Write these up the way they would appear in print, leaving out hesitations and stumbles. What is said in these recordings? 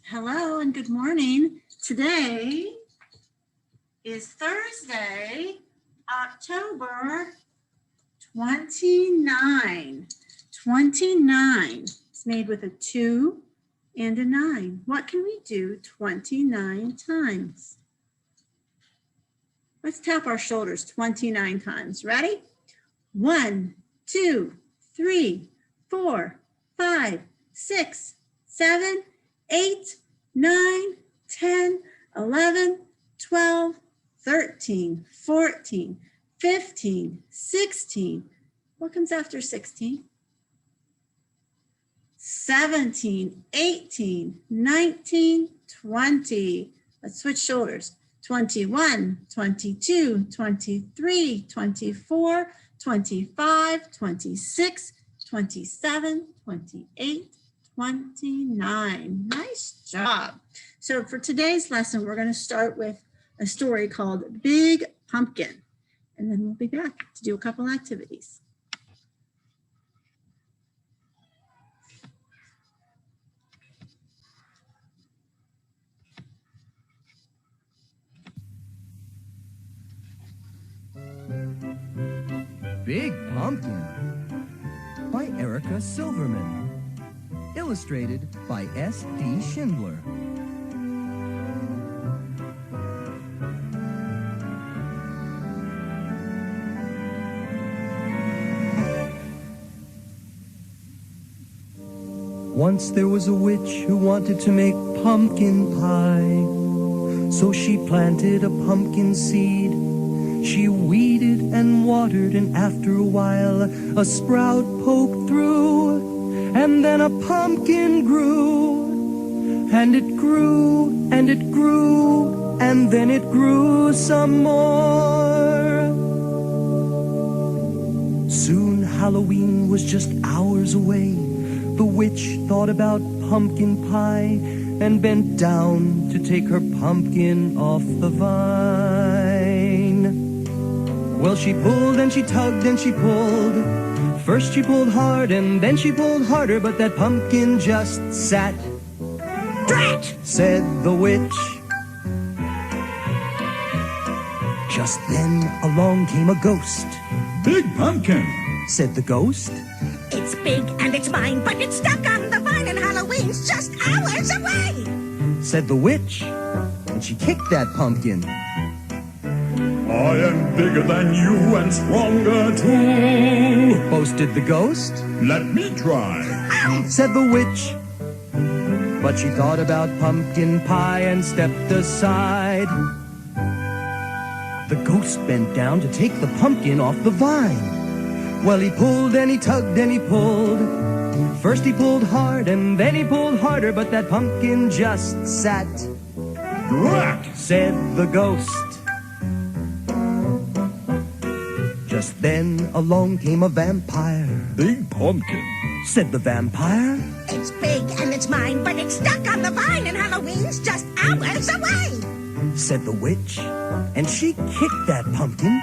Hello and good morning. Today is Thursday, October 29. 29 is made with a 2 and a 9. What can we do 29 times? Let's tap our shoulders 29 times. Ready? 1, 2, 3, 4, 5, 6, 7, 8, 9, 10, 11, 12, 13, 14, 15, 16. What comes after 16? 17, 18, 19, 20. Let's switch shoulders. 21, 22, 23, 24, 25, 26, 27, 28, 29. Nice job. So for today's lesson, we're going to start with a story called Big Pumpkin, and then we'll be back to do a couple activities. Big Pumpkin by Erica Silverman. Illustrated by S.D. Schindler. Once there was a witch who wanted to make pumpkin pie. So she planted a pumpkin seed. She weeded and watered, and after a while a sprout poked through, and then a pumpkin grew, and it grew, and it grew, and then it grew some more. Soon Halloween was just hours away. The witch thought about pumpkin pie and bent down to take her pumpkin off the vine. Well, she pulled and she tugged and she pulled. First she pulled hard and then she pulled harder, but that pumpkin just sat. "Drat!" said the witch. Just then along came a ghost. "Big Pumpkin," said the ghost. "It's big and it's mine, but it's stuck on the vine and Halloween's just hours away," said the witch, and she kicked that pumpkin. "I am bigger than you and stronger too," boasted the ghost. "Let me try," said the witch. But she thought about pumpkin pie and stepped aside. The ghost bent down to take the pumpkin off the vine. Well, he pulled and he tugged and he pulled. First he pulled hard and then he pulled harder, but that pumpkin just sat. "Drat!" said the ghost. Just then along came a vampire. "Big Pumpkin," said the vampire. "It's big and it's mine, but it's stuck on the vine and Halloween's just hours away," said the witch, and she kicked that pumpkin.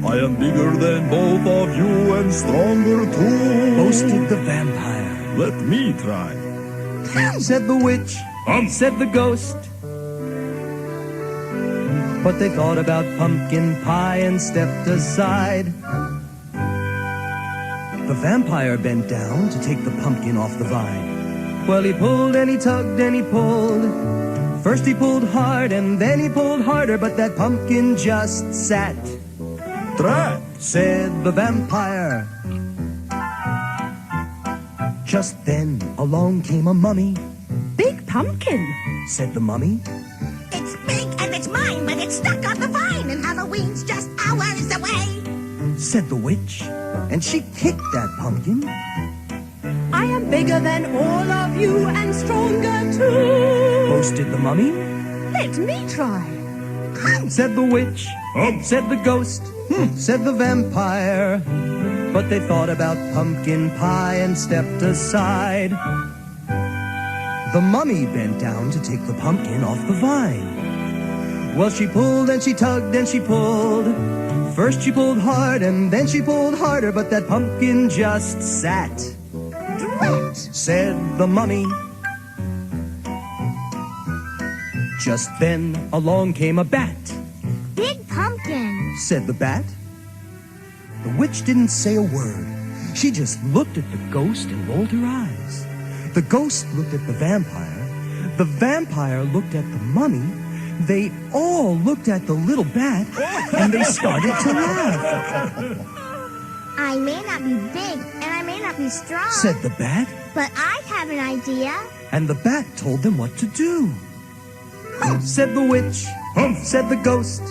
"I am bigger than both of you and stronger too," boasted the vampire. "Let me try," said the witch, said the ghost. But they thought about pumpkin pie and stepped aside. The vampire bent down to take the pumpkin off the vine. Well, he pulled and he tugged and he pulled. First he pulled hard and then he pulled harder, but that pumpkin just sat. "Drat!" said the vampire. Just then along came a mummy. "Big Pumpkin," said the mummy. "It's big and it's mine, but it's stuck on the vine and Halloween's just hours away," said the witch, and she kicked that pumpkin. "I am bigger than all of you and stronger too," boasted the mummy. "Let me try," said the witch, said the ghost, said the vampire. But they thought about pumpkin pie and stepped aside. The mummy bent down to take the pumpkin off the vine. Well, she pulled and she tugged and she pulled. First she pulled hard and then she pulled harder, but that pumpkin just sat. "Drat!" said the mummy. Just then along came a bat, Big pumpkin. said the bat. The witch didn't say a word. She just looked at the ghost and rolled her eyes. The ghost looked at the vampire. The vampire looked at the mummy. They all looked at the little bat, and they started to laugh. I may not be big and I may not be strong, Said the bat, but I have an idea. and the bat told them what to do. Said the witch, said the ghost,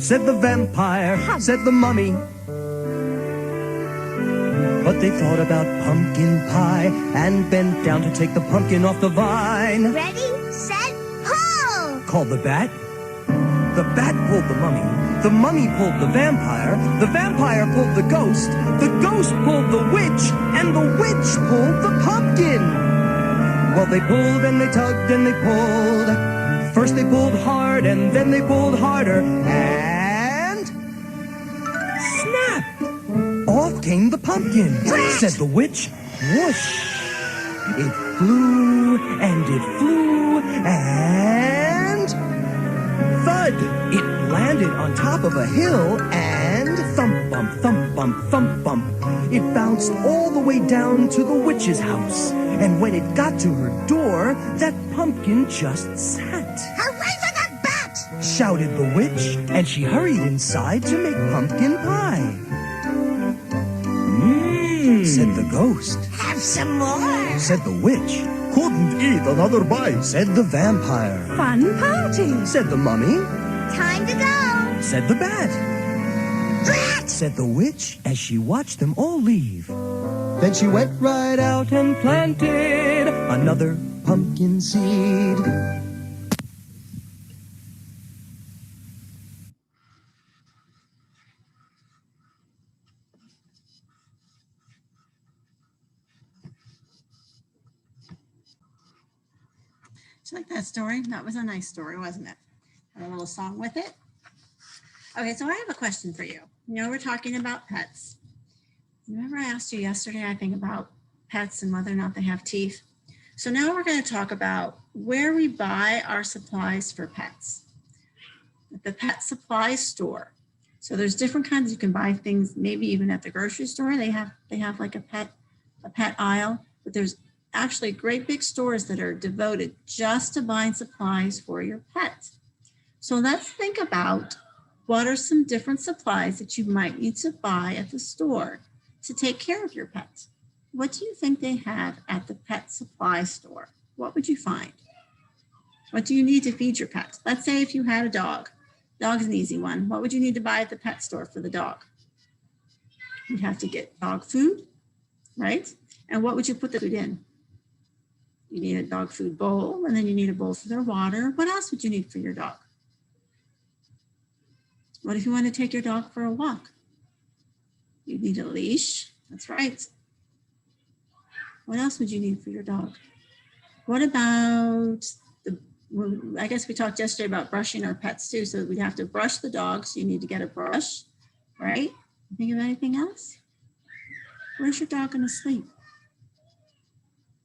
said the vampire, said the mummy. But they thought about pumpkin pie and bent down to take the pumpkin off the vine. Ready, set, pull! Called the bat. The bat pulled the mummy pulled the vampire pulled the ghost pulled the witch, and the witch pulled the pumpkin. Well, they pulled and they tugged and they pulled. First they pulled hard and then they pulled harder, and snap! Off came the pumpkin, said the witch. Whoosh! It flew and it flew and thud! It landed on top of a hill and thump bump, thump bump, thump bump. It bounced all the way down to the witch's house. And when it got to her door, that pumpkin just sat. Hooray for the bat! Shouted the witch, and she hurried inside to make pumpkin pie. Said the ghost. Have some more. Said the witch. Couldn't eat another bite. Said the vampire. Fun party. Said the mummy. Time to go. Said the bat. Bat! Said the witch as she watched them all leave. Then she went right out and planted another pumpkin seed. Did you like that story? That was a nice story, wasn't it? Had a little song with it. Okay, so I have a question for you. You know, we're talking about pets. Remember I asked you yesterday, I think, about pets and whether or not they have teeth. So now we're going to talk about where we buy our supplies for pets. At the pet supply store. So there's different kinds. You can buy things, maybe even at the grocery store. They have like a pet aisle, but there's actually great big stores that are devoted just to buying supplies for your pet. So let's think about what are some different supplies that you might need to buy at the store to take care of your pet. What do you think they have at the pet supply store? What would you find? What do you need to feed your pet? Let's say if you had a dog. Dog's an easy one. What would you need to buy at the pet store for the dog? You'd have to get dog food, right? And what would you put the food in? You need a dog food bowl, and then you need a bowl for their water. What else would you need for your dog? What if you want to take your dog for a walk? You need a leash. That's right. What else would you need for your dog? What about I guess we talked yesterday about brushing our pets too. So we'd have to brush the dog. So you need to get a brush, right? Think of anything else? Where's your dog going to sleep?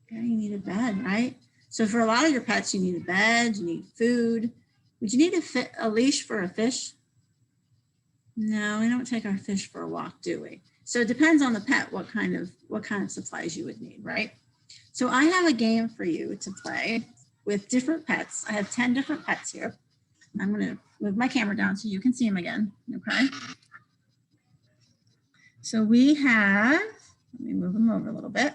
Okay, you need a bed, right? So for a lot of your pets, you need a bed, you need food. Would you need a leash for a fish? No, we don't take our fish for a walk, do we? So it depends on the pet, what kind of supplies you would need, right? So I have a game for you to play with different pets. I have 10 different pets here. I'm going to move my camera down so you can see them again, okay? So we have, let me move them over a little bit.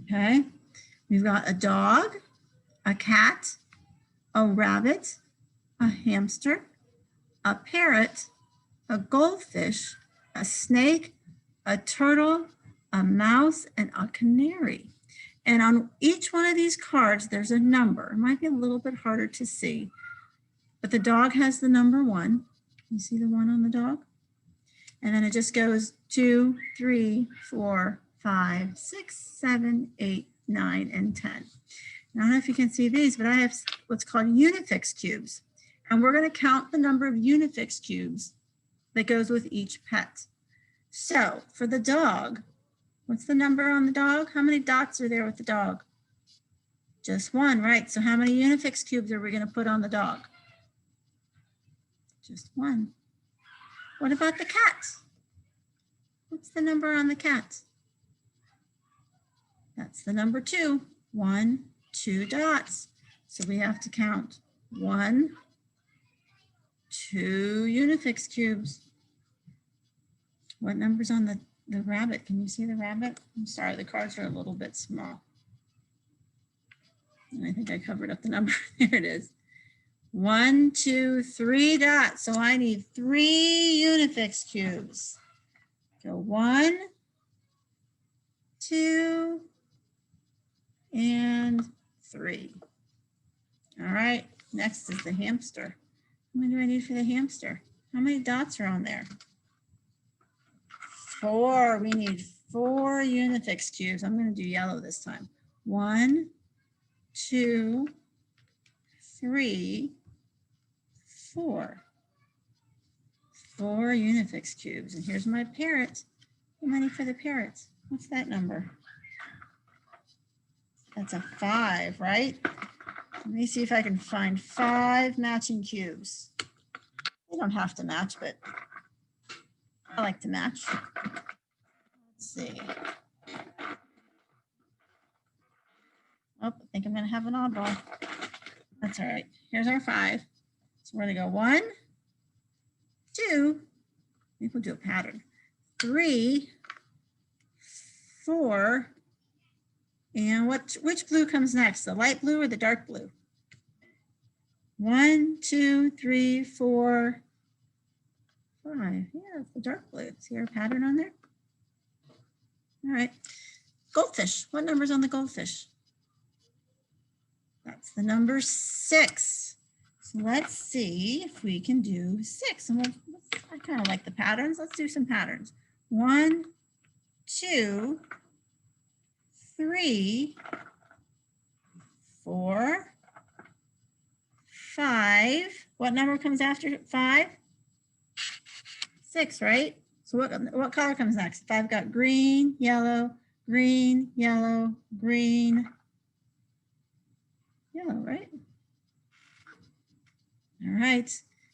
Okay, we've got a dog, a cat, a rabbit, a hamster, a parrot, a goldfish, a snake, a turtle, a mouse, and a canary. And on each one of these cards, there's a number. It might be a little bit harder to see, but the dog has the number 1. You see the 1 on the dog? And then it just goes 2, 3, 4, 5, 6, 7, 8, 9, and 10. And I don't know if you can see these, but I have what's called Unifix cubes. And we're going to count the number of Unifix cubes that goes with each pet. So for the dog, what's the number on the dog? How many dots are there with the dog? Just one, right? So how many Unifix cubes are we going to put on the dog? Just one. What about the cat? What's the number on the cat? That's the number 2. 1, 2 dots. So we have to count 1, 2 Unifix cubes. What number's on the rabbit? Can you see the rabbit? I'm sorry, the cards are a little bit small. And I think I covered up the number. There it is. 1, 2, 3 dots. So I need 3 Unifix cubes. Go 1, 2, and 3. All right, next is the hamster. How many do I need for the hamster? How many dots are on there? 4. We need 4 Unifix cubes. I'm going to do yellow this time. 1, 2, 3, 4. 4 Unifix cubes. And here's my parrot. How many for the parrot? What's that number? That's a 5, right? Let me see if I can find 5 matching cubes. They don't have to match, but I like to match. Let's see. Oh, I think I'm going to have an oddball. That's all right. Here's our 5. So we're going to go 1, 2, maybe we'll do a pattern. 3, 4, and which blue comes next? The light blue or the dark blue? 1, 2, 3, 4, 5. Yeah, it's the dark blue. See our pattern on there? All right. Goldfish. What number's on the goldfish? That's the number 6. So let's see if we can do 6. And I kind of like the patterns. Let's do some patterns. 1, 2, 3, 4, 5. What number comes after 5? 6, right? So what color comes next? If I've got green, yellow, green, yellow, green, yellow, right? All right.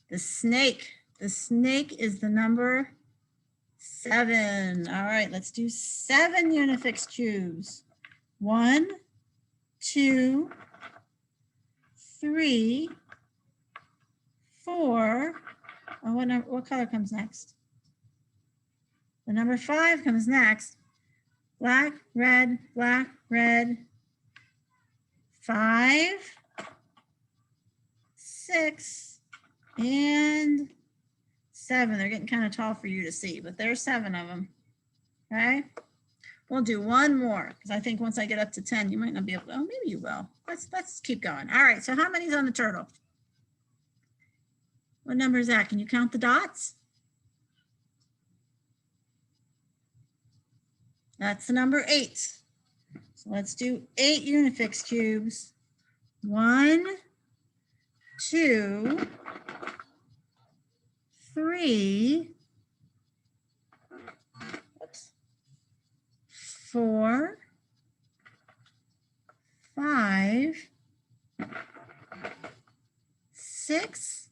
The snake. The snake is the number 7. All right, let's do 7 Unifix cubes. 1, 2, 3, 4. Oh, what color comes next? The number 5 comes next. Black, red, 5, 6, and 7. They're getting kind of tall for you to see, but there's 7 of them. Okay. We'll do one more because I think once I get up to 10, you might not be able to. Oh, maybe you will. Let's keep going. All right. So how many's on the turtle? What number is that? Can you count the dots? That's the number 8. So let's do 8 Unifix cubes. 1, 2, 3, 4, 5, 6,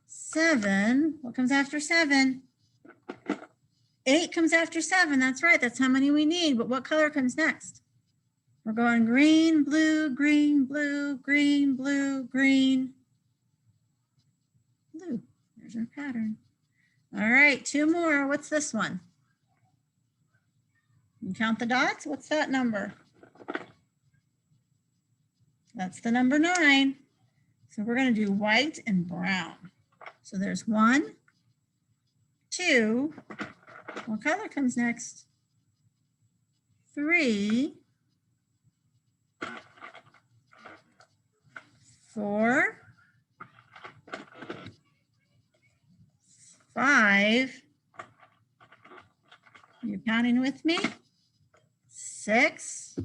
7. What comes after 7? 8 comes after 7. That's right. That's how many we need. But what color comes next? We're going green, blue, green, blue, green, blue, green, blue. There's our pattern. All right, 2 more. What's this one? You count the dots. What's that number? That's the number 9. So we're going to do white and brown. So there's 1, 2. What color comes next? 3, 4, 5. You're counting with me? 6,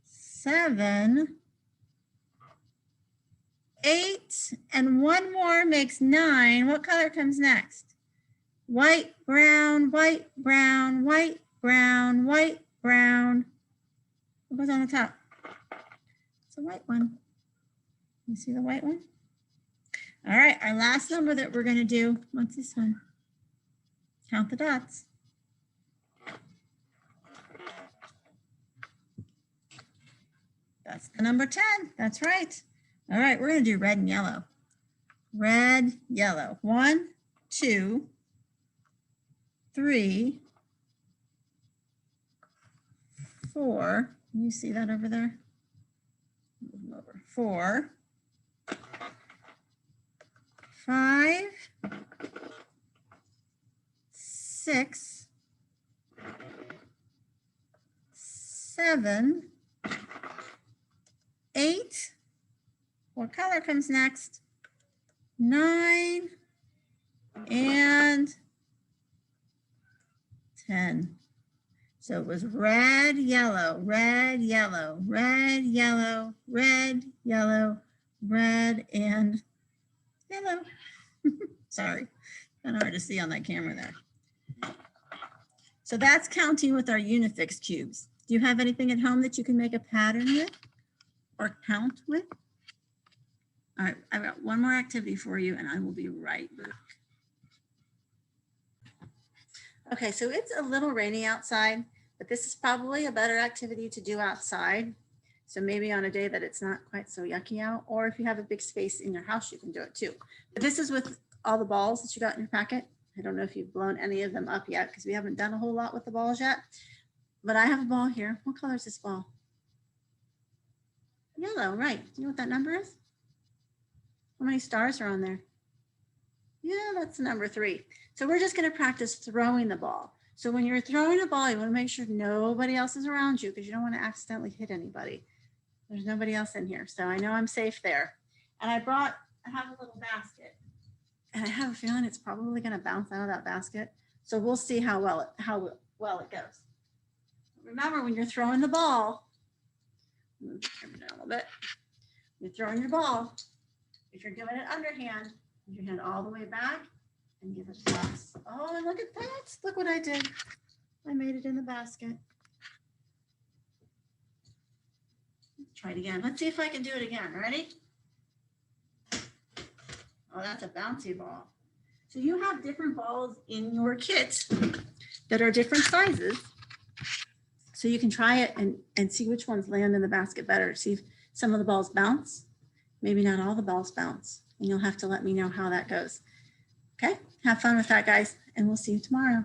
7, 8, and 1 more makes 9. What color comes next? White, brown, white, brown, white, brown, white, brown. What goes on the top? It's a white one. You see the white one? All right, our last number that we're going to do, what's this one? Count the dots. That's the number 10. That's right. All right, we're going to do red and yellow. Red, yellow. 1, 2, 3, 4. You see that over there? Move them over. 4, 5, 6, 7, 8. What color comes next? 9 and 10. So it was red, yellow, red, yellow, red, yellow, red, yellow, red, and yellow. Sorry, kind of hard to see on that camera there. So that's counting with our Unifix cubes. Do you have anything at home that you can make a pattern with or count with? All right, I've got one more activity for you and I will be right back. Okay, so it's a little rainy outside, but this is probably a better activity to do outside. So maybe on a day that it's not quite so yucky out, or if you have a big space in your house, you can do it too. But this is with all the balls that you got in your packet. I don't know if you've blown any of them up yet because we haven't done a whole lot with the balls yet. But I have a ball here. What color is this ball? Yellow, right. Do you know what that number is? How many stars are on there? Yeah, that's number 3. So we're just going to practice throwing the ball. So when you're throwing a ball, you want to make sure nobody else is around you because you don't want to accidentally hit anybody. There's nobody else in here. So I know I'm safe there. And I have a little basket. And I have a feeling it's probably going to bounce out of that basket. So we'll see how well it goes. Remember, when you're throwing the ball, move it down a little bit. You're throwing your ball. If you're doing it underhand, put your hand all the way back and give it a toss. Oh, and look at that. Look what I did. I made it in the basket. Let's try it again. Let's see if I can do it again. Ready? Oh, that's a bouncy ball. So you have different balls in your kit that are different sizes. So you can try it and see which ones land in the basket better. See if some of the balls bounce. Maybe not all the balls bounce. And you'll have to let me know how that goes. Okay, have fun with that, guys, and we'll see you tomorrow.